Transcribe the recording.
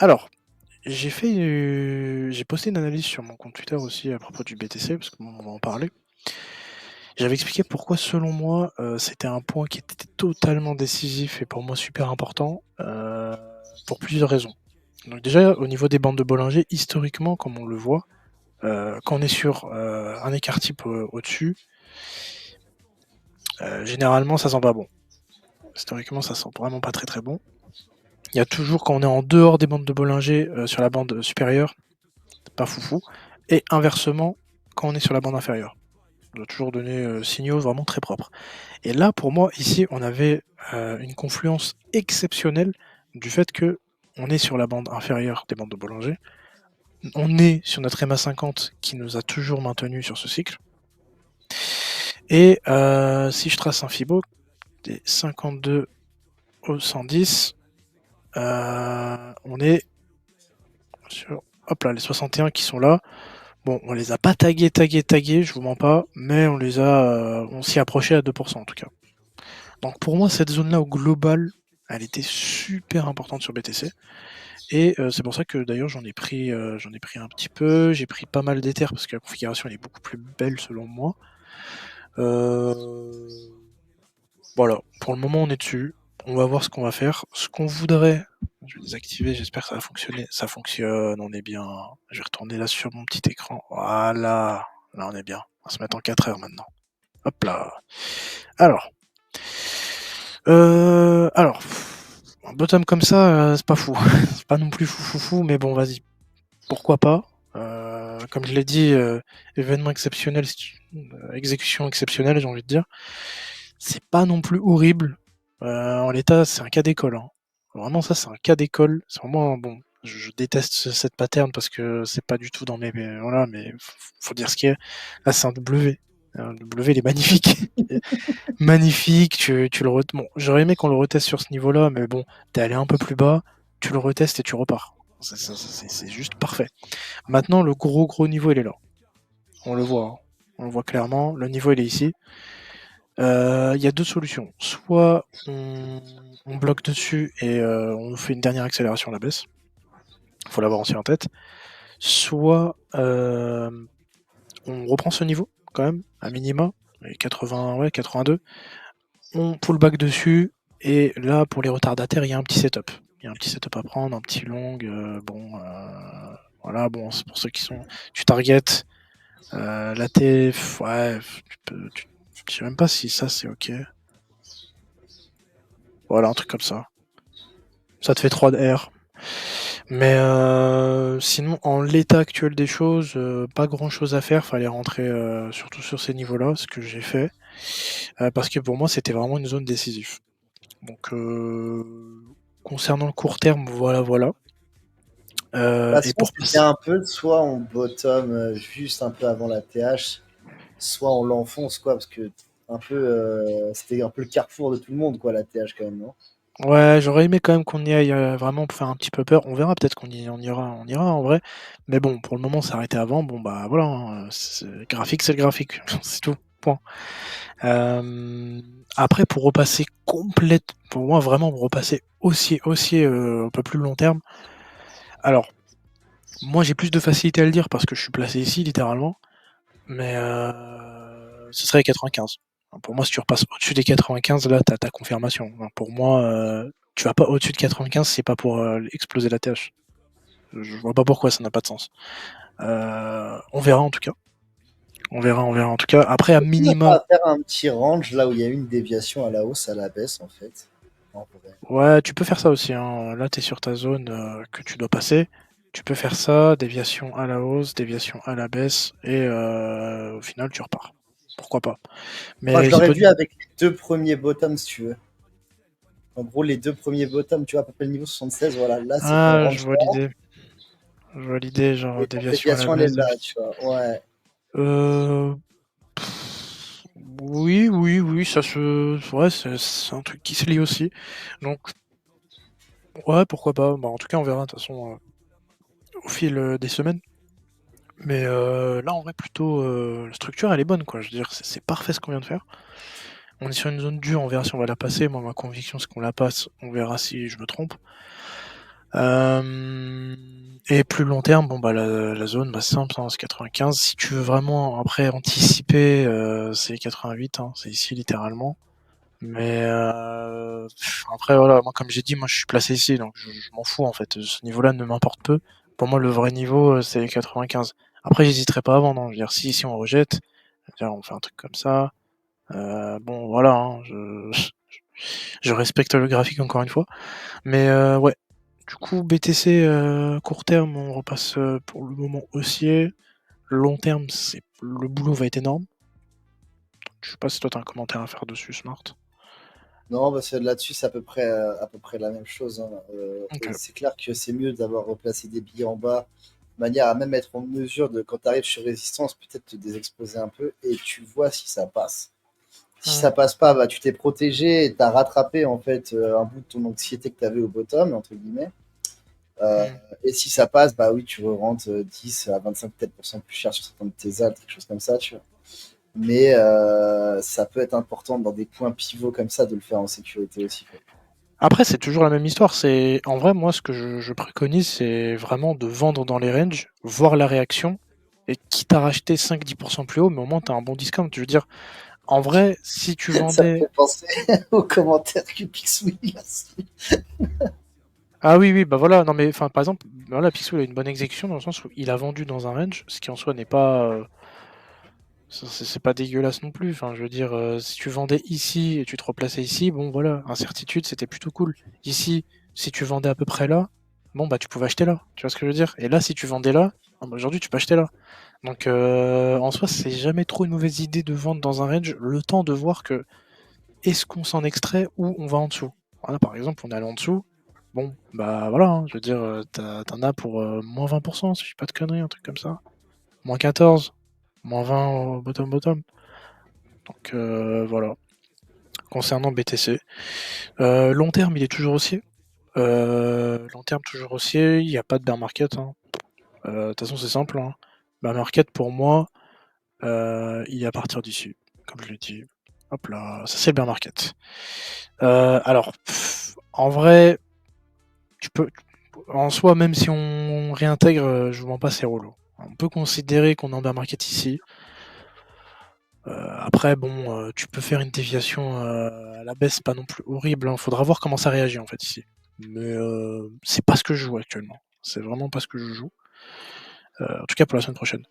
Alors, j'ai posté une analyse sur mon compte Twitter aussi à propos du BTC, parce qu'on va en parler. J'avais expliqué pourquoi, selon moi, c'était un point qui était totalement décisif et pour moi super important, pour plusieurs raisons. Donc déjà, au niveau des bandes de Bollinger, historiquement, comme on le voit, quand on est sur, un écart type, au-dessus, généralement ça sent pas bon. Historiquement, ça sent vraiment pas très, très bon. Il y a toujours quand on est en dehors des bandes de Bollinger, sur la bande supérieure, pas foufou et inversement, quand on est sur la bande inférieure. On doit toujours donner, signaux vraiment très propres. Et là, pour moi, ici, on avait, une confluence exceptionnelle du fait qu'on est sur la bande inférieure des bandes de Bollinger. On est sur notre MA50 qui nous a toujours maintenus sur ce cycle. Et si je trace un Fibo des 52 au 110, on est sur hop là, les 61 qui sont là. Bon, on les a pas tagués, je vous mens pas, mais on s'y approchait à 2 en tout cas. Donc pour moi, cette zone-là au global, elle était super importante sur BTC et c'est pour ça que d'ailleurs j'en ai pris un petit peu, j'ai pris pas mal d'Ether parce que la configuration elle est beaucoup plus belle selon moi. Heu, voilà, pour le moment on est dessus, on va voir ce qu'on va faire. Ce qu'on voudrait je vais désactiver, j'espère que ça va fonctionner. Ça fonctionne, on est bien. Je vais retourner là sur mon petit écran. Voilà, là on est bien. On va se mettre en 4 heures maintenant. Hop là. Alors, alors, un bottom comme ça, c'est pas fou. C'est pas non plus fou, mais bon, vas-y, pourquoi pas? Comme je l'ai dit, événement exceptionnel, exécution exceptionnelle, j'ai envie de dire. C'est pas non plus horrible. En l'état, c'est un cas d'école, hein. Vraiment, ça, c'est un cas d'école. C'est vraiment bon, je déteste cette pattern parce que c'est pas du tout dans mes voilà, mais faut dire ce qu'il y a. Là, c'est un W. Un W, il est magnifique. Magnifique, tu le bon, j'aurais aimé qu'on le reteste sur ce niveau-là, mais bon, tu allé un peu plus bas, tu le retestes et tu repars. C'est juste parfait. Maintenant, le gros niveau, il est là. On le voit, hein. On le voit clairement. Le niveau, il est ici. Il y a 2 solutions. Soit on bloque dessus et on fait une dernière accélération à la baisse. Faut l'avoir aussi en tête. Soit, on reprend ce niveau quand même, à minima, les 80, ouais, 82. On pull back dessus et là, pour les retardataires, il y a un petit setup. Il y a un petit setup à prendre, un petit long, bon, voilà, bon, c'est pour ceux qui sont tu target, la T, ouais, je sais même pas si ça, c'est OK. Voilà, un truc comme ça. Ça te fait 3 de R. Mais sinon, en l'état actuel des choses, pas grand-chose à faire. Fallait rentrer, surtout sur ces niveaux-là, ce que j'ai fait, parce que pour moi, c'était vraiment une zone décisive. Donc concernant le court terme, voilà. De toute Et façon, pour c'était un peu soit on bottom juste un peu avant la TH, soit on l'enfonce, quoi, parce que c'était un peu le carrefour de tout le monde, quoi, la TH, quand même, non? ouais, j'aurais aimé quand même qu'on y aille, vraiment pour faire un petit peu peur. On verra, peut-être on ira en vrai. Mais bon, pour le moment, s'arrêter avant, bon, bah, voilà, hein, graphique, c'est le graphique, c'est tout, point. Après pour repasser pour moi vraiment repasser haussier, un peu plus long terme. Alors, moi j'ai plus de facilité à le dire parce que je suis placé ici littéralement, mais ce serait les 95. Pour moi, si tu repasses au-dessus des 95, là, tu as ta confirmation. Pour moi, tu vas pas au-dessus de 95, c'est pas pour, exploser la TH. Je vois pas pourquoi, ça n'a pas de sens. On verra en tout cas. On verra en tout cas. Après à On n'a pas minima à faire un petit range là où il y a une déviation à la hausse, à la baisse, en fait. En vrai. ouais, tu peux faire ça aussi, hein. Là, tu es sur ta zone, que tu dois passer. Tu peux faire ça, déviation à la hausse, déviation à la baisse et au final, tu repars. Pourquoi pas? Moi, Mais je j'ai l'aurais pas vu du avec les deux premiers bottoms, si tu veux. En gros, les deux premiers bottoms, tu vois, à peu près le niveau 76, voilà, là, c'est ton ah, je range vois là, l'idée. Je vois l'idée, genre et ton déviation à la déviation, elle est baisse, là, tu vois. Ouais. Heu, oui, ça se ouais, c'est un truc qui se lie aussi. Donc ouais, pourquoi pas? Bah, en tout cas, on verra de toute façon, au fil, des semaines. Mais là, en vrai, plutôt, la structure, elle est bonne, quoi. Je veux dire, c'est parfait ce qu'on vient de faire. On est sur une zone dure, on verra si on va la passer. Moi, ma conviction, c'est qu'on la passe. On verra si je me trompe. Et plus long terme, bon bah la zone, bah, c'est simple, hein, c'est 95. Si tu veux vraiment après anticiper, c'est 88, hein, c'est ici littéralement. Mais après voilà, moi comme j'ai dit, moi je suis placé ici, donc je m'en fous en fait. Ce niveau-là ne m'importe peu. Pour moi, le vrai niveau, c'est 95. Après, j'hésiterai pas à vendre. Hein. Je veux dire, si on rejette, on fait un truc comme ça. Bon, voilà, hein, je respecte le graphique encore une fois. Mais ouais. Du coup, BTC court terme, on repasse pour le moment haussier. Long terme, le boulot va être énorme. Je sais pas si toi t'as un commentaire à faire dessus, Smart. Non, parce que là-dessus, c'est à peu près la même chose. Hein. Ok. C'est clair que c'est mieux d'avoir replacé des billets en bas, de manière à même être en mesure de, quand tu arrives sur résistance, peut-être te désexposer un peu et tu vois si ça passe. Si Hmm. ça passe pas, bah, tu t'es protégé et tu as rattrapé en fait un bout de ton anxiété que tu avais au bottom, entre guillemets. Euh, Hmm. et si ça passe, bah oui, tu re-rentres 10 à 25 peut-être pour cent plus cher sur certains de tes alts, quelque chose comme ça, tu vois. Mais ça peut être important dans des points pivots comme ça de le faire en sécurité aussi, quoi. Après, c'est toujours la même histoire. C'est en vrai, moi, ce que je préconise, c'est vraiment de vendre dans les ranges, voir la réaction, et quitte à racheter 5-10% plus haut, mais au moins t'as un bon discount. Je veux dire, en vrai, si tu Ça me vendais. fait penser aux commentaires que Pixouille a su. Ah oui, oui, bah voilà. Non, mais enfin, par exemple, voilà, Picsou il a une bonne exécution dans le sens où il a vendu dans un range, ce qui en soi n'est pas. C'est pas dégueulasse non plus. Enfin, je veux dire, si tu vendais ici et tu te replaçais ici, bon voilà, incertitude, c'était plutôt cool. Ici, si tu vendais à peu près là, bon bah tu pouvais acheter là. Tu vois ce que je veux dire? Et là, si tu vendais là, ah bah, aujourd'hui tu peux acheter là. Donc en soi, c'est jamais trop une mauvaise idée de vendre dans un range, le temps de voir que est-ce qu'on s'en extrait ou on va en dessous. Voilà, par exemple, on est allé en dessous. Bon, bah voilà, hein, je veux dire, t'en as pour moins 20%, si je dis pas de conneries, un truc comme ça. Moins 14, moins 20 au bottom. Donc voilà, concernant BTC. Long terme, il est toujours haussier. Long terme, toujours haussier, il n'y a pas de bear market. Hein. De toute façon, c'est simple. Hein. Bear market, pour moi, il est à partir d'ici, comme je l'ai dit. Hop là, ça c'est le bear market. Alors, en vrai, tu peux, en soi, même si on réintègre, je ne vends pas ces rouleaux. On peut considérer qu'on est en bear market ici. Après, bon, tu peux faire une déviation à la baisse, pas non plus horrible. Hein. Faudra voir comment ça réagit en fait ici. Mais c'est pas ce que je joue actuellement. C'est vraiment pas ce que je joue. En tout cas pour la semaine prochaine.